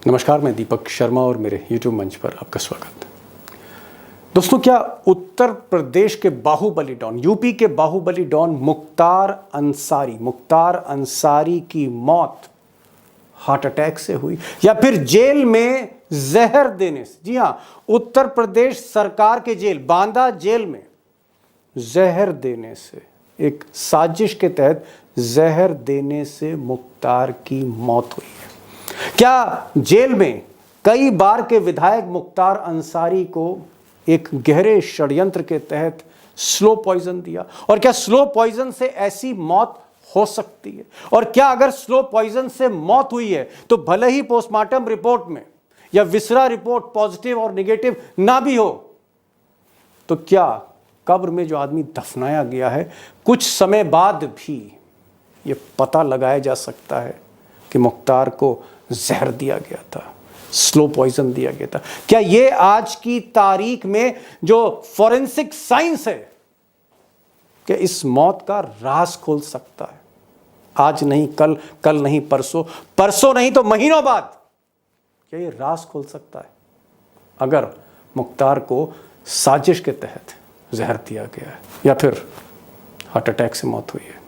नमस्कार, मैं दीपक शर्मा और मेरे YouTube मंच पर आपका स्वागत है। दोस्तों, क्या उत्तर प्रदेश के बाहुबली डॉन, यूपी के बाहुबली डॉन मुख्तार अंसारी की मौत हार्ट अटैक से हुई या फिर जेल में जहर देने से? जी हां, उत्तर प्रदेश सरकार के जेल, बांदा जेल में जहर देने से, एक साजिश के तहत जहर देने से मुख्तार की मौत हुई है। क्या जेल में कई बार के विधायक मुख्तार अंसारी को एक गहरे षड्यंत्र के तहत स्लो पॉइजन दिया? और क्या स्लो पॉइजन से ऐसी मौत हो सकती है? और क्या अगर स्लो पॉइजन से मौत हुई है तो भले ही पोस्टमार्टम रिपोर्ट में या विसरा रिपोर्ट पॉजिटिव और नेगेटिव ना भी हो, तो क्या कब्र में जो आदमी दफनाया गया है कुछ समय बाद भी यह पता लगाया जा सकता है कि मुख्तार को जहर दिया गया था, स्लो पॉइजन दिया गया था? क्या यह आज की तारीख में जो फॉरेंसिक साइंस है, क्या इस मौत का राज खोल सकता है? आज नहीं कल, कल नहीं परसों, परसों नहीं तो महीनों बाद क्या यह राज खोल सकता है अगर मुख्तार को साजिश के तहत जहर दिया गया है या फिर हार्ट अटैक से मौत हुई है?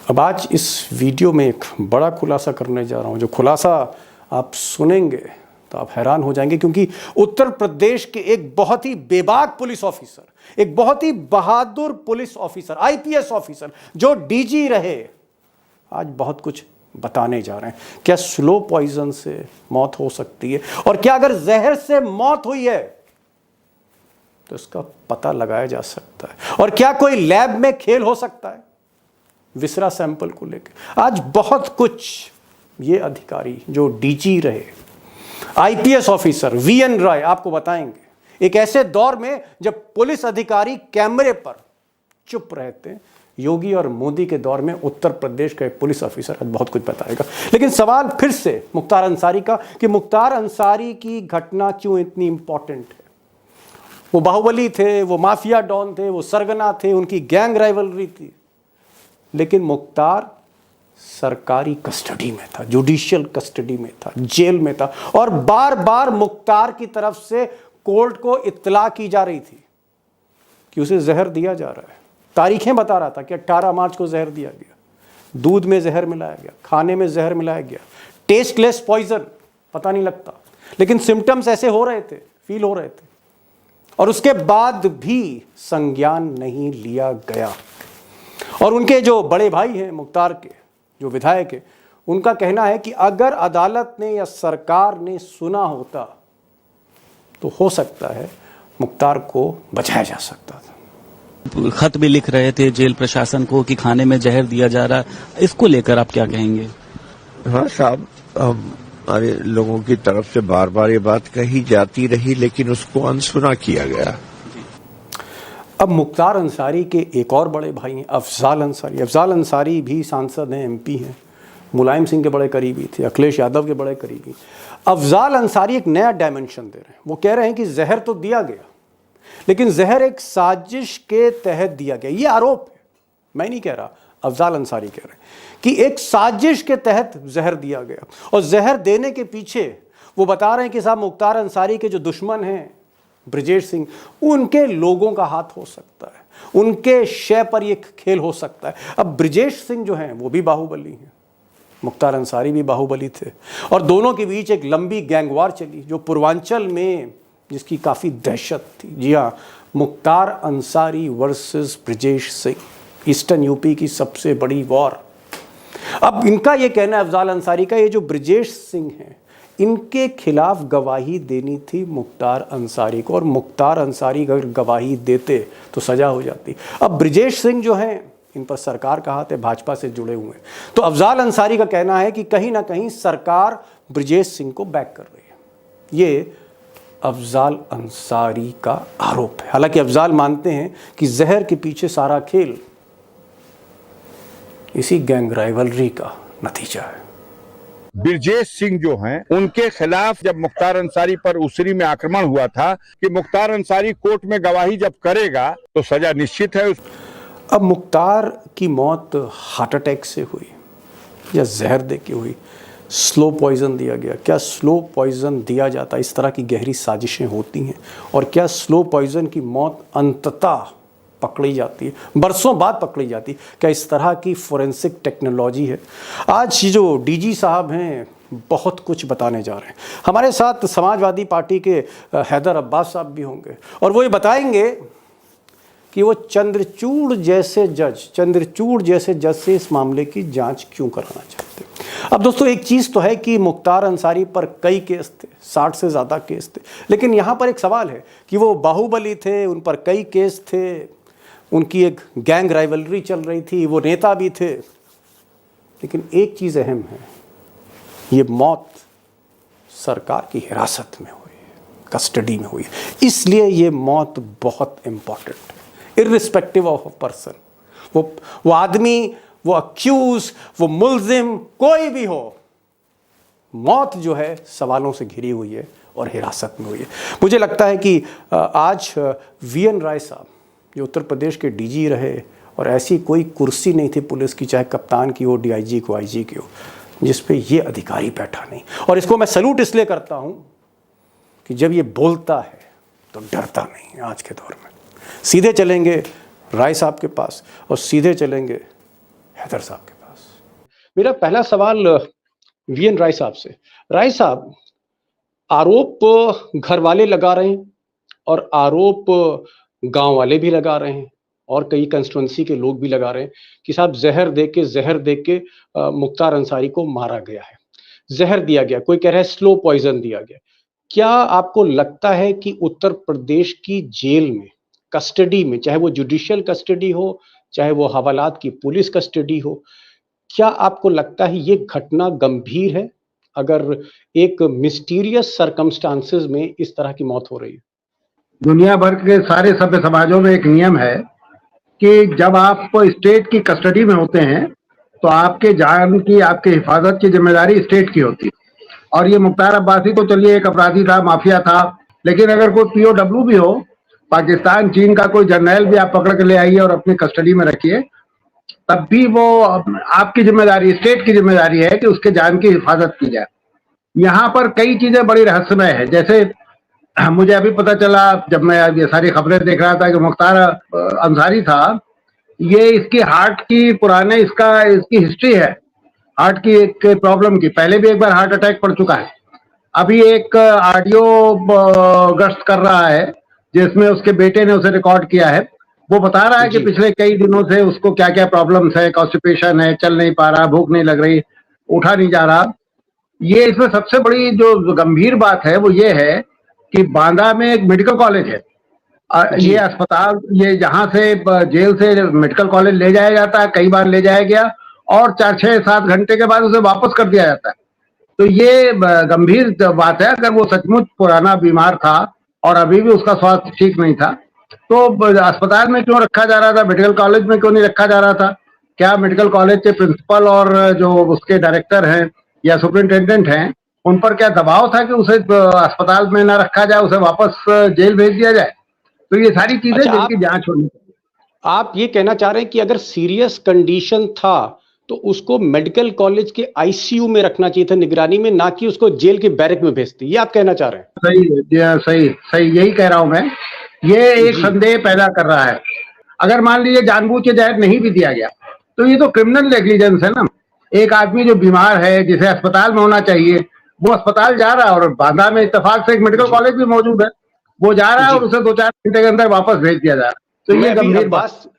अब आज इस वीडियो में एक बड़ा खुलासा करने जा रहा हूं। जो खुलासा आप सुनेंगे तो आप हैरान हो जाएंगे, क्योंकि उत्तर प्रदेश के एक बहुत ही बेबाक पुलिस ऑफिसर, एक बहुत ही बहादुर पुलिस ऑफिसर, आईपीएस ऑफिसर जो डीजी रहे, आज बहुत कुछ बताने जा रहे हैं। क्या स्लो पॉइजन से मौत हो सकती है? और क्या अगर जहर से मौत हुई है तो इसका पता लगाया जा सकता है? और क्या कोई लैब में खेल हो सकता है विसरा सैंपल को लेकर? आज बहुत कुछ ये अधिकारी जो डीजी रहे, आईपीएस ऑफिसर वीएन राय आपको बताएंगे। एक ऐसे दौर में जब पुलिस अधिकारी कैमरे पर चुप रहते हैं, योगी और मोदी के दौर में उत्तर प्रदेश का एक पुलिस ऑफिसर आज बहुत कुछ बताएगा। लेकिन सवाल फिर से मुख्तार अंसारी का कि मुख्तार अंसारी की घटना क्यों इतनी इंपॉर्टेंट है? वो बाहुबली थे, वो माफिया डॉन थे, वो सरगना थे, उनकी गैंग राइवलरी थी, लेकिन मुख्तार सरकारी कस्टडी में था, जुडिशियल कस्टडी में था, जेल में था, और बार बार मुख्तार की तरफ से कोर्ट को इत्तला की जा रही थी कि उसे जहर दिया जा रहा है। तारीखें बता रहा था कि 18 मार्च को जहर दिया गया, दूध में जहर मिलाया गया, खाने में जहर मिलाया गया, टेस्टलेस पॉइजन, पता नहीं लगता, लेकिन सिम्टम्स ऐसे हो रहे थे, फील हो रहे थे, और उसके बाद भी संज्ञान नहीं लिया गया। और उनके जो बड़े भाई हैं मुख्तार के, जो विधायक है, उनका कहना है कि अगर अदालत ने या सरकार ने सुना होता तो हो सकता है मुख्तार को बचाया जा सकता था। खत भी लिख रहे थे जेल प्रशासन को कि खाने में जहर दिया जा रहा, इसको लेकर आप क्या कहेंगे? हाँ साहब, हमारे लोगों की तरफ से बार बार ये बात कही जाती रही, लेकिन उसको अनसुना किया गया। अब मुख्तार अंसारी के एक और बड़े भाई हैं अफजाल अंसारी। अफजाल अंसारी भी सांसद हैं, एमपी हैं, मुलायम सिंह के बड़े करीबी थे, अखिलेश यादव के बड़े करीबी। अफजाल अंसारी एक नया डायमेंशन दे रहे हैं। वो कह रहे हैं कि जहर तो दिया गया, लेकिन जहर एक साजिश के तहत दिया गया। ये आरोप है, मैं नहीं कह रहा, अफजाल अंसारी कह रहे हैं कि एक साजिश के तहत जहर दिया गया। और जहर देने के पीछे वो बता रहे हैं कि साहब मुख्तार अंसारी के जो दुश्मन हैं ब्रिजेश सिंह, उनके लोगों का हाथ हो सकता है, उनके शय पर यह खेल हो सकता है। अब ब्रिजेश सिंह जो हैं वो भी बाहुबली हैं, मुख्तार अंसारी भी बाहुबली थे, और दोनों के बीच एक लंबी गैंगवार चली जो पूर्वांचल में, जिसकी काफ़ी दहशत थी। जी हाँ, Mukhtar Ansari versus Brijesh Singh, eastern UP की सबसे बड़ी वॉर। अब इनका यह कहना है, अफजाल अंसारी का, ये जो ब्रिजेश सिंह हैं इनके खिलाफ गवाही देनी थी मुख्तार अंसारी को, और मुख्तार अंसारी अगर गवाही देते तो सजा हो जाती। अब ब्रिजेश सिंह जो हैं, इन पर सरकार का हाथ है, भाजपा से जुड़े हुए हैं, तो अफजाल अंसारी का कहना है कि कहीं ना कहीं सरकार ब्रिजेश सिंह को बैक कर रही है। ये अफजाल अंसारी का आरोप है। हालांकि अफजाल मानते हैं कि जहर के पीछे सारा खेल इसी गैंग राइवलरी का नतीजा है। ब्रिजेश सिंह जो हैं, उनके खिलाफ जब मुख्तार अंसारी पर उसरी में आक्रमण हुआ था कि मुख्तार अंसारी कोर्ट में गवाही जब करेगा तो सजा निश्चित है। अब मुख्तार की मौत हार्ट अटैक से हुई या जहर दे के हुई, स्लो पॉइजन दिया गया? क्या स्लो पॉइजन दिया जाता? इस तरह की गहरी साजिशें होती हैं और क्या स्लो पॉइजन की मौत अंततः पकड़ी जाती है, बरसों बाद पकड़ी जाती है? क्या इस तरह की फोरेंसिक टेक्नोलॉजी है? आज ये जो डीजी साहब हैं बहुत कुछ बताने जा रहे हैं। हमारे साथ समाजवादी पार्टी के हैदर अब्बास साहब भी होंगे और वो ये बताएंगे कि वो चंद्रचूड़ जैसे जज से इस मामले की जांच क्यों कराना चाहते हैं। अब दोस्तों एक चीज़ तो है कि मुख्तार अंसारी पर कई केस थे, 60 से ज़्यादा केस थे, लेकिन यहाँ पर एक सवाल है कि वो बाहुबली थे, उन पर कई केस थे, उनकी एक गैंग राइवलरी चल रही थी, वो नेता भी थे, लेकिन एक चीज़ अहम है, ये मौत सरकार की हिरासत में हुई है, कस्टडी में हुई है, इसलिए ये मौत बहुत इम्पॉर्टेंट है, इर्रिस्पेक्टिव ऑफ अ पर्सन। वो आदमी, वो अक्यूज, वो मुल्जिम, कोई भी हो, मौत जो है सवालों से घिरी हुई है और हिरासत में हुई है। मुझे लगता है कि आज वीएन राय साहब जो उत्तर प्रदेश के डीजी रहे और ऐसी कोई कुर्सी नहीं थी पुलिस की, चाहे कप्तान की हो, डीआईजी को, आईजी की हो, जिस पे ये अधिकारी बैठा नहीं। और इसको मैं सैल्यूट इसलिए करता हूँ कि जब ये बोलता है तो डरता नहीं। आज के दौर में सीधे चलेंगे राय साहब के पास और सीधे चलेंगे हैदर साहब के पास। मेरा पहला सवाल वीएन राय साहब से। राय साहब, आरोप घर वाले लगा रहे हैं और आरोप गांव वाले भी लगा रहे हैं और कई कंस्टिट्यूंसी के लोग भी लगा रहे हैं कि साहब जहर दे के मुख्तार अंसारी को मारा गया है, जहर दिया गया, कोई कह रहा है स्लो पॉइजन दिया गया। क्या आपको लगता है कि उत्तर प्रदेश की जेल में, कस्टडी में, चाहे वो जुडिशियल कस्टडी हो, चाहे वो हवालात की पुलिस कस्टडी हो, क्या आपको लगता है ये घटना गंभीर है अगर एक मिस्टीरियस सर्कमस्टांसेस में इस तरह की मौत हो रही है? दुनिया भर के सारे सभ्य समाजों में एक नियम है कि जब आप स्टेट की कस्टडी में होते हैं तो आपके जान की, आपके हिफाजत की जिम्मेदारी स्टेट की होती है। और ये मुख्तार अब्बासी तो चलिए एक अपराधी था, माफिया था, लेकिन अगर कोई पीओडब्ल्यू भी हो, पाकिस्तान, चीन का कोई जर्नैल भी आप पकड़ के ले आइए और अपनी कस्टडी में रखिए, तब भी वो आपकी जिम्मेदारी, स्टेट की जिम्मेदारी है कि उसके जान की हिफाजत की जाए। यहाँ पर कई चीजें बड़ी रहस्यमय है। जैसे मुझे अभी पता चला जब मैं ये सारी खबरें देख रहा था कि मुख्तार अंसारी था, ये इसकी हार्ट की पुराने इसकी हिस्ट्री है, हार्ट की एक प्रॉब्लम की। पहले भी एक बार हार्ट अटैक पड़ चुका है। अभी एक ऑडियो गश्त कर रहा है जिसमें उसके बेटे ने उसे रिकॉर्ड किया है। वो बता रहा है कि पिछले कई दिनों से उसको क्या क्या प्रॉब्लम्स है, कॉन्स्टिपेशन है, चल नहीं पा रहा, भूख नहीं लग रही, उठा नहीं जा रहा। ये इसमें सबसे बड़ी जो गंभीर बात है वो ये है कि बांदा में एक मेडिकल कॉलेज है। ये अस्पताल, ये जहां से जेल से मेडिकल कॉलेज ले जाया जाता है, कई बार ले जाया गया और 4-6-7 घंटे के बाद उसे वापस कर दिया जाता है। तो ये गंभीर बात है। अगर वो सचमुच पुराना बीमार था और अभी भी उसका स्वास्थ्य ठीक नहीं था तो अस्पताल में क्यों रखा जा रहा था, मेडिकल कॉलेज में क्यों नहीं रखा जा रहा था? क्या मेडिकल कॉलेज के प्रिंसिपल और जो उसके डायरेक्टर हैं या सुपरिंटेंडेंट हैं, उन पर क्या दबाव था कि उसे अस्पताल में ना रखा जाए, उसे वापस जेल भेज दिया जाए? तो ये सारी चीजें जिनकी जांच होनी चाहिए। आप ये कहना चाह रहे हैं कि अगर सीरियस कंडीशन था तो उसको मेडिकल कॉलेज के आईसीयू में रखना चाहिए था, निगरानी में, ना कि उसको जेल के बैरक में भेजती? ये आप कहना चाह रहे हैं? सही यही कह रहा हूं मैं। ये एक संदेह पैदा कर रहा है। अगर मान लीजिए जानबूझ के जहर नहीं भी दिया गया तो ये तो क्रिमिनल नेग्लिजेंस है ना। एक आदमी जो बीमार है, जिसे अस्पताल में होना चाहिए, वो अस्पताल जा रहा है और बांदा में इत्तेफाक से एक मेडिकल कॉलेज भी मौजूद है, वो जा रहा है और उसे 2-4 घंटे के अंदर वापस भेज दिया जा रहा है। तो ये गंभीर बात।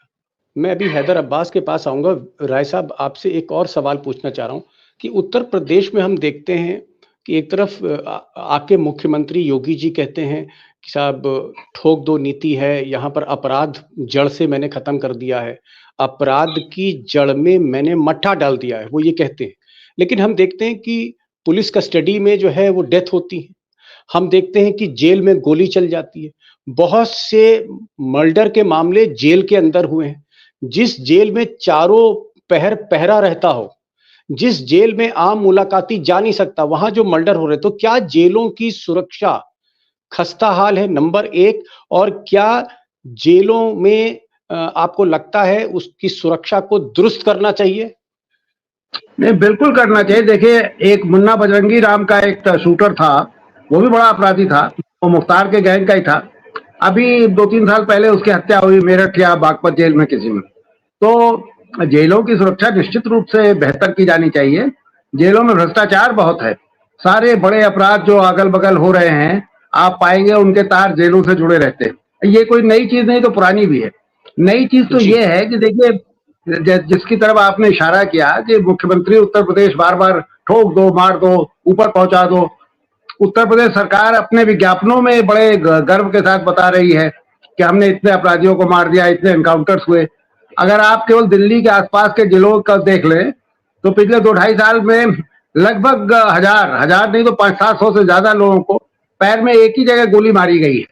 मैं अभी हैदर अब्बास के पास आऊंगा। राय साहब, आपसे एक और सवाल पूछना चाह रहा हूं कि उत्तर प्रदेश में हम देखते हैं कि एक तरफ आके मुख्यमंत्री योगी जी कहते हैं कि साहब ठोक दो नीति है, यहाँ पर अपराध जड़ से मैंने खत्म कर दिया है, अपराध की जड़ में मैंने मट्ठा डाल दिया है, वो ये कहते हैं। लेकिन हम देखते हैं कि पुलिस कस्टडी में जो है वो डेथ होती है, हम देखते हैं कि जेल में गोली चल जाती है, बहुत से मर्डर के मामले जेल के अंदर हुए हैं। जिस जेल में चारों पहर पहरा रहता हो, जिस जेल में आम मुलाकाती जा नहीं सकता, वहां जो मर्डर हो रहे, तो क्या जेलों की सुरक्षा खस्ता हाल है, नंबर एक? और क्या जेलों में आपको लगता है उसकी सुरक्षा को दुरुस्त करना चाहिए? नहीं, बिल्कुल करना चाहिए। देखिए, एक मुन्ना बजरंगी राम का एक शूटर था, वो भी बड़ा अपराधी था, वो मुख्तार के गैंग का ही था। अभी 2-3 साल पहले उसकी हत्या हुई मेरठ या बागपत जेल में किसी में। तो जेलों की सुरक्षा निश्चित रूप से बेहतर की जानी चाहिए। जेलों में भ्रष्टाचार बहुत है। सारे बड़े अपराध जो अगल बगल हो रहे हैं, आप पाएंगे उनके तार जेलों से जुड़े रहते हैं। ये कोई नई चीज नहीं, तो पुरानी भी है। नई चीज तो ये है कि देखिए, जिसकी तरफ आपने इशारा किया कि मुख्यमंत्री उत्तर प्रदेश बार बार ठोक दो, मार दो, ऊपर पहुंचा दो। उत्तर प्रदेश सरकार अपने विज्ञापनों में बड़े गर्व के साथ बता रही है कि हमने इतने अपराधियों को मार दिया, इतने एनकाउंटर्स हुए। अगर आप केवल दिल्ली के आसपास के जिलों का देख लें, तो पिछले 2-2.5 साल में लगभग हजार नहीं तो 500-700 से ज्यादा लोगों को पैर में एक ही जगह गोली मारी गई है।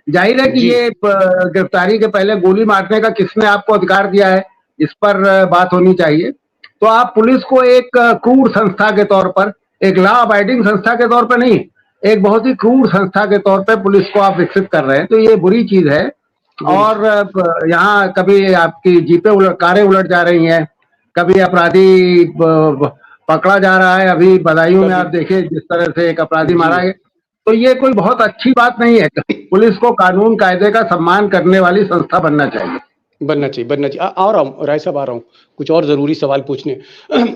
जाहिर है कि ये गिरफ्तारी के पहले गोली मारने का किसने आपको अधिकार दिया है, इस पर बात होनी चाहिए। तो आप पुलिस को एक क्रूर संस्था के तौर पर, एक लॉ अबाइडिंग संस्था के तौर पर नहीं, एक बहुत ही क्रूर संस्था के तौर पर पुलिस को आप विकसित कर रहे हैं, तो ये बुरी चीज है। और यहाँ कभी आपकी जीपें कारें उलट जा रही हैं, कभी अपराधी पकड़ा जा रहा है। अभी बदायूं में आप देखिए जिस तरह से एक अपराधी मारा है, तो ये कोई बहुत अच्छी बात नहीं है। पुलिस को कानून कायदे का सम्मान करने वाली संस्था बनना चाहिए। बनना चाहिए, बनना चाहिए। आ रहा हूँ राय साहब, आ रहा हूँ कुछ और जरूरी सवाल पूछने।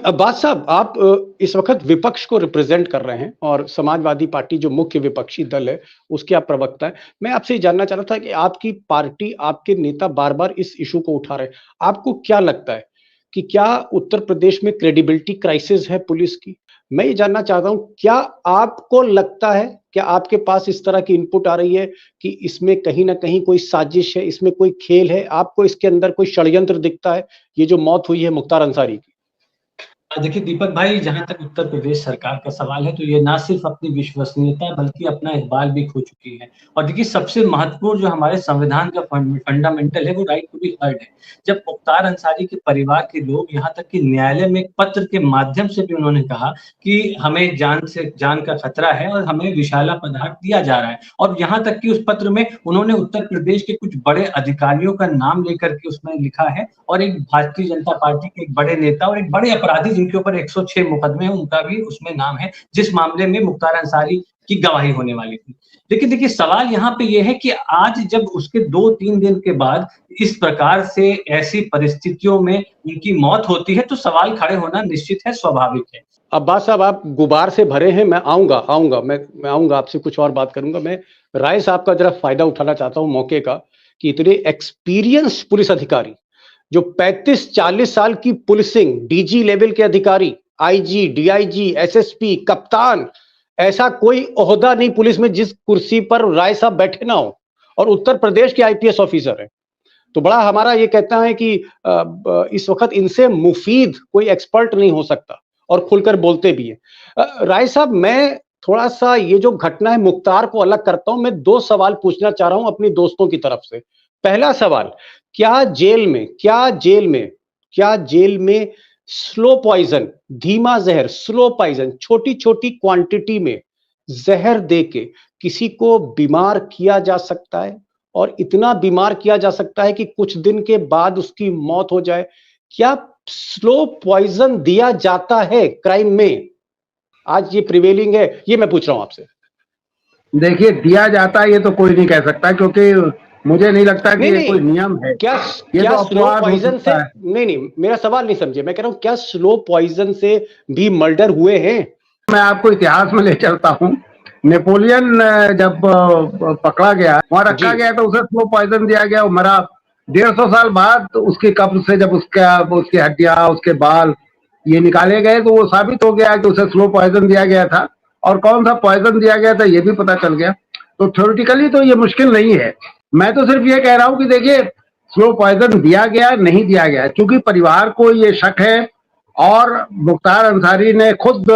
अब्बास साहब, आप इस वक्त विपक्ष को रिप्रेजेंट कर रहे हैं और समाजवादी पार्टी जो मुख्य विपक्षी दल है उसके आप प्रवक्ता है। मैं आपसे जानना चाह रहा था कि आपकी पार्टी, आपके नेता बार बार इस इशू को उठा रहे हैं। आपको क्या लगता है कि क्या उत्तर प्रदेश में क्रेडिबिलिटी क्राइसिस है पुलिस की? मैं ये जानना चाहता हूं, क्या आपको लगता है, क्या आपके पास इस तरह की इनपुट आ रही है कि इसमें कहीं ना कहीं कोई साजिश है, इसमें कोई खेल है? आपको इसके अंदर कोई षड्यंत्र दिखता है, ये जो मौत हुई है मुख्तार अंसारी की? देखिए दीपक भाई, जहां तक उत्तर प्रदेश सरकार का सवाल है, तो ये ना सिर्फ अपनी विश्वसनीयता बल्कि अपना इकबाल भी खो चुकी है। और देखिए, सबसे महत्वपूर्ण जो हमारे संविधान का फंडामेंटल है वो राइट टू बी हर्ड है। जब मुख्तार अंसारी के परिवार के लोग, यहाँ तक कि न्यायालय में एक पत्र के माध्यम से भी उन्होंने कहा कि हमें जान का खतरा है और हमें विषैला पदार्थ दिया जा रहा है, और यहाँ तक कि उस पत्र में उन्होंने उत्तर प्रदेश के कुछ बड़े अधिकारियों का नाम लेकर के उसमें लिखा है, और एक भारतीय जनता पार्टी के एक बड़े नेता और एक बड़े अपराधी जिनके ऊपर 106 मुकदमे हैं, उनका भी उसमें नाम है, जिस मामले में मुख्तार अंसारी की गवाही होने वाली थी। लेकिन देखिए, सवाल यहाँ पे ये है कि आज जब उसके 2-3 दिन के बाद इस प्रकार से ऐसी परिस्थितियों में उनकी मौत होती है, तो सवाल खड़े होना निश्चित है, स्वाभाविक है। अब्बास साहब, आप गुबार से भरे हैं। मैं आऊंगा आपसे कुछ और बात करूंगा। मैं राय साहब का जरा फायदा उठाना चाहता हूं मौके का, कि इतने एक्सपीरियंस पुलिस अधिकारी जो 35-40 साल की पुलिसिंग, डीजी लेवल के अधिकारी, आईजी, डीआईजी, एसएसपी, कप्तान, ऐसा कोई ओहदा नहीं पुलिस में जिस कुर्सी पर राय साहब बैठे ना हो, और उत्तर प्रदेश के आईपीएस ऑफिसर हैं। तो बड़ा हमारा ये कहता है कि इस वक्त इनसे मुफीद कोई एक्सपर्ट नहीं हो सकता, और खुलकर बोलते भी हैं। राय साहब, मैं थोड़ा सा ये जो घटना है मुख्तार को अलग करता हूं। मैं 2 सवाल पूछना चाह रहा हूं अपनी दोस्तों की तरफ से। पहला सवाल, क्या जेल में स्लो पॉइजन, धीमा जहर, स्लो पॉइजन, छोटी छोटी क्वांटिटी में जहर देके किसी को बीमार किया जा सकता है, और इतना बीमार किया जा सकता है कि कुछ दिन के बाद उसकी मौत हो जाए? क्या स्लो पॉइजन दिया जाता है क्राइम में? आज ये प्रिवेलिंग है, ये मैं पूछ रहा हूं आपसे। देखिए, दिया जाता है ये तो कोई नहीं कह सकता, क्योंकि मुझे नहीं लगता कि ये कोई नियम है। क्या ये क्या तो स्लो अपवाद हो पॉइजन से? सकता है। नहीं, मेरा सवाल नहीं समझे। मैं कह रहा हूं, क्या स्लो पॉइजन से भी मर्डर हुए हैं? मैं आपको इतिहास में ले चलता हूँ। नेपोलियन जब पकड़ा गया, वहां रखा गया, तो उसे स्लो पॉइजन दिया गया, वो मरा। 150 साल बाद उसकी कब्र से जब उसकी हड्डियां, उसके बाल ये निकाले गए, तो वो साबित हो गया कि उसे स्लो पॉइजन दिया गया था, और कौन सा पॉइजन दिया गया था ये भी पता चल गया। तो थ्योरेटिकली तो ये मुश्किल नहीं है। मैं तो सिर्फ ये कह रहा हूँ कि देखिए, स्लो पॉइजन दिया गया नहीं दिया गया, क्योंकि परिवार को ये शक है, और मुख्तार अंसारी ने खुद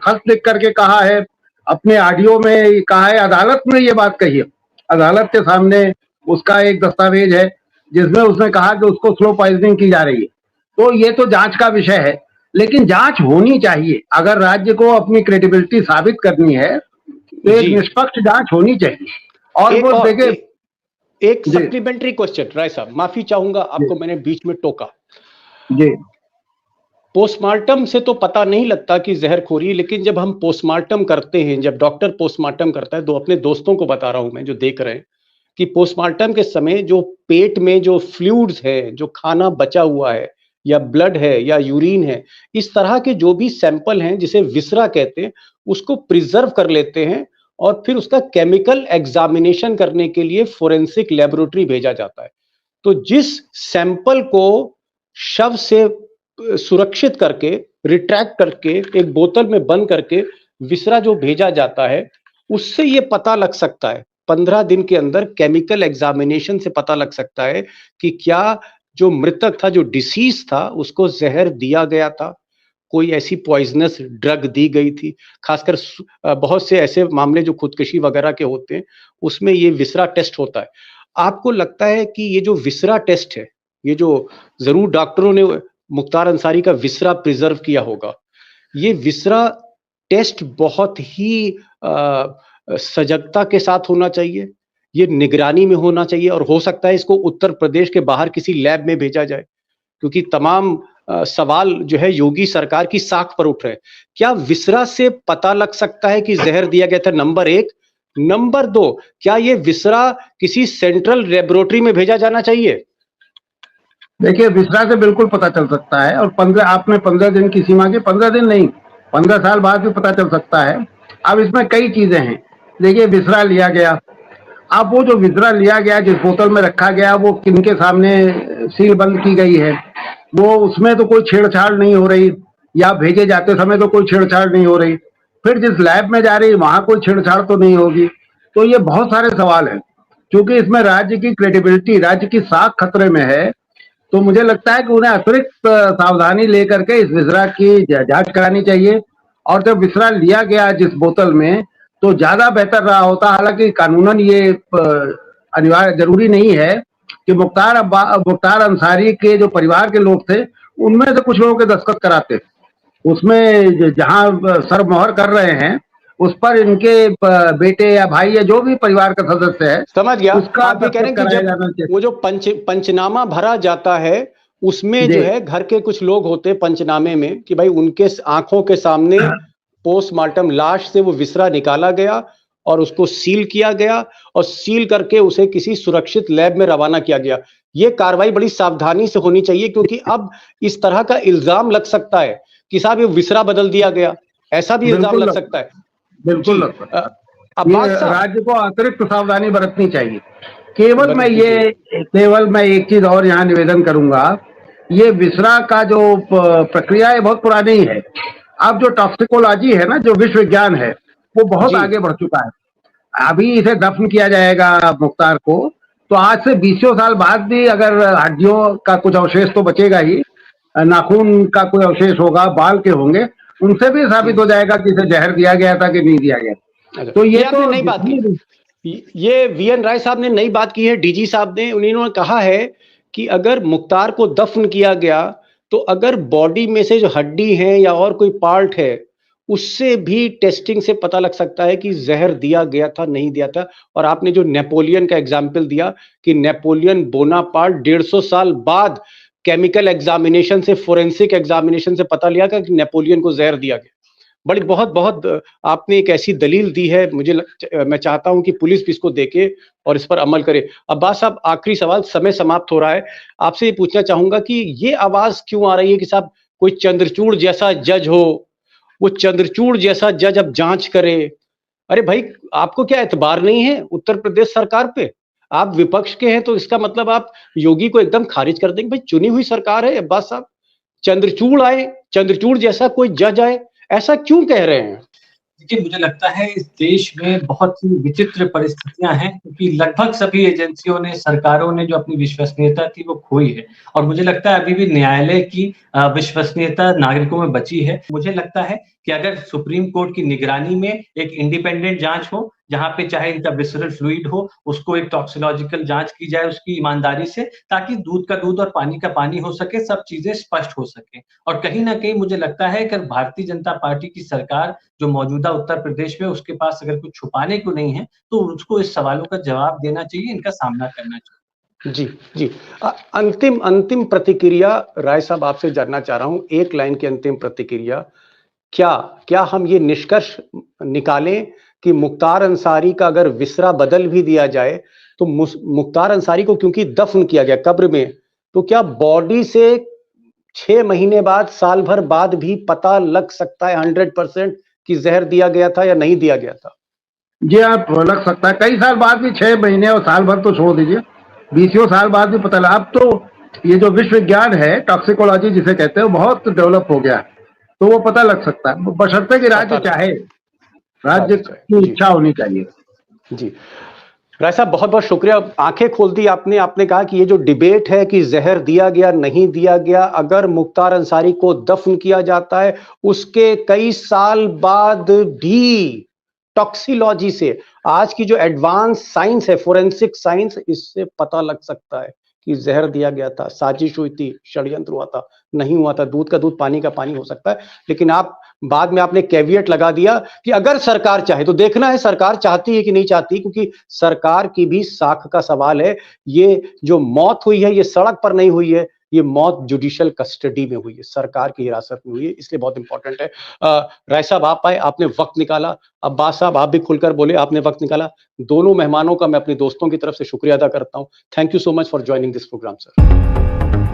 खत लिख करके कहा है, अपने ऑडियो में कहा है, अदालत में ये बात कही है, अदालत के सामने उसका एक दस्तावेज है जिसमें उसने कहा कि उसको स्लो पॉइजनिंग की जा रही है। तो ये तो जांच का विषय है, लेकिन जांच होनी चाहिए। अगर राज्य को अपनी क्रेडिबिलिटी साबित करनी है तो एक निष्पक्ष जांच होनी चाहिए। और वो देखिए, एक सप्लीमेंट्री क्वेश्चन राय साहब, माफी चाहूंगा आपको, मैंने बीच में टोका जी। पोस्टमार्टम से तो पता नहीं लगता कि जहरखोरी, लेकिन जब हम पोस्टमार्टम करते हैं, जब डॉक्टर पोस्टमार्टम करता है, अपने दोस्तों को बता रहा हूं मैं जो देख रहे हैं, कि पोस्टमार्टम के समय जो पेट में जो फ्लूइड्स है, जो खाना बचा हुआ है या ब्लड है या यूरिन है, इस तरह के जो भी सैंपल हैं जिसे विसरा कहते हैं, उसको प्रिजर्व कर लेते हैं और फिर उसका केमिकल एग्जामिनेशन करने के लिए फोरेंसिक लेबोरेटरी भेजा जाता है। तो जिस सैंपल को शव से सुरक्षित करके, रिट्रैक्ट करके, एक बोतल में बंद करके विसरा जो भेजा जाता है, उससे ये पता लग सकता है 15 दिन के अंदर केमिकल एग्जामिनेशन से पता लग सकता है कि क्या जो मृतक था, जो डिसीज था, उसको जहर दिया गया था, कोई ऐसी पॉइजनस ड्रग दी गई थी। खासकर बहुत से ऐसे मामले जो खुदकुशी वगैरह के होते हैं, उसमें ये विसरा टेस्ट होता है। आपको लगता है कि ये जो विसरा टेस्ट है, ये जो जरूर डॉक्टरों ने मुख्तार अंसारी का विसरा प्रिजर्व किया होगा, ये विसरा टेस्ट बहुत ही सजगता के साथ होना चाहिए, ये निगरानी में होना चाहिए, और हो सकता है इसको उत्तर प्रदेश के बाहर किसी लैब में भेजा जाए, क्योंकि तमाम सवाल जो है योगी सरकार की साख पर उठ रहे हैं। क्या विसरा से पता लग सकता है कि जहर दिया गया था? नंबर 1। नंबर 2, क्या ये विसरा किसी सेंट्रल लेबोरेटरी में भेजा जाना चाहिए? देखिए, विसरा से बिल्कुल पता चल सकता है, और 15 दिन की सीमा के 15 दिन नहीं, 15 साल बाद भी पता चल सकता है। अब इसमें कई चीजें हैं। देखिए, विसरा लिया गया, अब वो जो विसरा लिया गया, जिस बोतल में रखा गया, वो किनके सामने सील बंद की गई है, वो उसमें तो कोई छेड़छाड़ नहीं हो रही, या भेजे जाते समय तो कोई छेड़छाड़ नहीं हो रही, फिर जिस लैब में जा रही वहां कोई छेड़छाड़ तो नहीं होगी। तो ये बहुत सारे सवाल हैं, क्योंकि इसमें राज्य की क्रेडिबिलिटी, राज्य की साख खतरे में है। तो मुझे लगता है कि उन्हें अतिरिक्त सावधानी लेकर के इस विसरा की जांच करानी चाहिए, और जब विसरा लिया गया जिस बोतल में, तो ज्यादा बेहतर रहा होता। हालांकि कानूनन ये अनिवार्य जरूरी नहीं है कि मुख्तार अंसारी के जो परिवार के लोग थे, उनमें से कुछ लोगों के दस्तखत कराते, उसमें जहां सरमोहर कर रहे हैं उस पर इनके बेटे या भाई या जो भी परिवार का सदस्य है, समझ गया। उसका आप ये कह रहे हैं कि जब वो जो पंचनामा भरा जाता है, उसमें जो है घर के कुछ लोग होते हैं पंचनामे में, कि भाई उनके आंखों के सामने पोस्टमार्टम लाश से वो विसरा निकाला गया और उसको सील किया गया, और सील करके उसे किसी सुरक्षित लैब में रवाना किया गया। ये कार्रवाई बड़ी सावधानी से होनी चाहिए, क्योंकि अब इस तरह का इल्जाम लग सकता है कि साहब ये विसरा बदल दिया गया, ऐसा भी इल्जाम लग सकता है। बिल्कुल लग सकता है। अब राज्य को अतिरिक्त सावधानी बरतनी चाहिए। केवल मैं एक चीज और यहाँ निवेदन करूंगा, ये विसरा का जो प्रक्रिया है बहुत पुरानी है। अब जो टॉक्सिकोलॉजी है ना, जो विश्व विज्ञान है, वो बहुत आगे बढ़ चुका है। अभी इसे दफन किया जाएगा मुख्तार को, तो आज से 20 साल बाद भी अगर हड्डियों का कुछ अवशेष तो बचेगा ही, नाखून का कोई अवशेष होगा, बाल के होंगे, उनसे भी साबित हो जाएगा कि इसे जहर दिया गया था कि नहीं दिया गया। तो ये तो नई बात की, ये वीएन राय साहब ने नई बात की है। डीजी साहब ने, उन्होंने कहा है कि अगर मुख्तार को दफन किया गया, तो अगर बॉडी में से जो हड्डी है या और कोई पार्ट है, उससे भी टेस्टिंग से पता लग सकता है कि जहर दिया गया था नहीं दिया था। और आपने जो नेपोलियन का एग्जाम्पल दिया कि नेपोलियन बोनापार्ट 150 साल बाद केमिकल एग्जामिनेशन से, फोरेंसिक एग्जामिनेशन से पता लिया कि नेपोलियन को जहर दिया गया। बड़ी बहुत आपने एक ऐसी दलील दी है, मैं चाहता हूं कि पुलिस भी इसको देखे और इस पर अमल करे। अब्बास साहब, आखिरी सवाल, समय समाप्त हो रहा है, आपसे ये पूछना चाहूंगा कि ये आवाज क्यों आ रही है कि साहब कोई चंद्रचूड़ जैसा जज हो, वो चंद्रचूड़ जैसा जज अब जांच करे। अरे भाई, आपको क्या एतबार नहीं है उत्तर प्रदेश सरकार पे? आप विपक्ष के हैं तो इसका मतलब आप योगी को एकदम खारिज कर देंगे? भाई, चुनी हुई सरकार है अब्बास साहब, चंद्रचूड़ आए, चंद्रचूड़ जैसा कोई जज आए, ऐसा क्यों कह रहे हैं? देखिए, मुझे लगता है इस देश में बहुत ही विचित्र परिस्थितियां हैं, क्योंकि लगभग सभी एजेंसियों ने, सरकारों ने जो अपनी विश्वसनीयता थी वो खोई है, और मुझे लगता है अभी भी न्यायालय की विश्वसनीयता नागरिकों में बची है। मुझे लगता है कि अगर सुप्रीम कोर्ट की निगरानी में एक इंडिपेंडेंट जांच हो, जहां पे चाहे इनका विसरल फ्लूइड हो, उसको एक टॉक्सिकोलॉजिकल जांच की जाए उसकी ईमानदारी से, ताकि दूध का दूध और पानी का पानी हो सके, सब चीजें स्पष्ट हो सके। और कहीं ना कहीं मुझे लगता है कि भारतीय जनता पार्टी की सरकार जो मौजूदा उत्तर प्रदेश में, उसके पास अगर कुछ छुपाने को नहीं है, तो उसको इस सवालों का जवाब देना चाहिए, इनका सामना करना चाहिए। जी जी। अंतिम प्रतिक्रिया राय साहब आपसे जानना चाह रहा हूं, एक लाइन की अंतिम प्रतिक्रिया। क्या क्या हम ये निष्कर्ष निकालें कि मुख्तार अंसारी का अगर विसरा बदल भी दिया जाए तो मुख्तार अंसारी को क्योंकि दफन किया गया कब्र में, तो क्या बॉडी से 6 महीने बाद, साल भर बाद भी पता लग सकता है 100% कि जहर दिया गया था या नहीं दिया गया था? जी आप लग सकता है, कई साल बाद भी, 6 महीने और साल भर तो छोड़ दीजिए, 20 साल बाद भी पता लगा। अब तो ये जो विश्व विज्ञान है, टॉक्सिकोलॉजी जिसे कहते हैं, वो बहुत डेवलप हो गया है, तो वो पता लग सकता है, बशर्ते कि राज्य चाहे, राज्य की इच्छा होनी चाहिए। जी राय साहब, बहुत बहुत शुक्रिया, आंखें खोल दी आपने। आपने कहा कि ये जो डिबेट है कि जहर दिया गया नहीं दिया गया, अगर मुख्तार अंसारी को दफन किया जाता है उसके कई साल बाद भी टॉक्सिलॉजी से, आज की जो एडवांस साइंस है, फोरेंसिक साइंस, इससे पता लग सकता है कि जहर दिया गया था, साजिश हुई थी, षड्यंत्र हुआ था, नहीं हुआ था, दूध का दूध पानी का पानी हो सकता है। लेकिन आप बाद में आपने कैविएट लगा दिया कि अगर सरकार चाहे, तो देखना है सरकार चाहती है कि नहीं चाहती, क्योंकि सरकार की भी साख का सवाल है। ये जो मौत हुई है ये सड़क पर नहीं हुई है, ये मौत जुडिशियल कस्टडी में हुई है, सरकार की हिरासत में हुई है, इसलिए बहुत इंपॉर्टेंट है। राय साहब आप आए, आपने वक्त निकाला, अब्बास साहब आप भी खुलकर बोले, आपने वक्त निकाला। दोनों मेहमानों का मैं अपने दोस्तों की तरफ से शुक्रिया अदा करता हूं। Thank you so much for joining this program sir.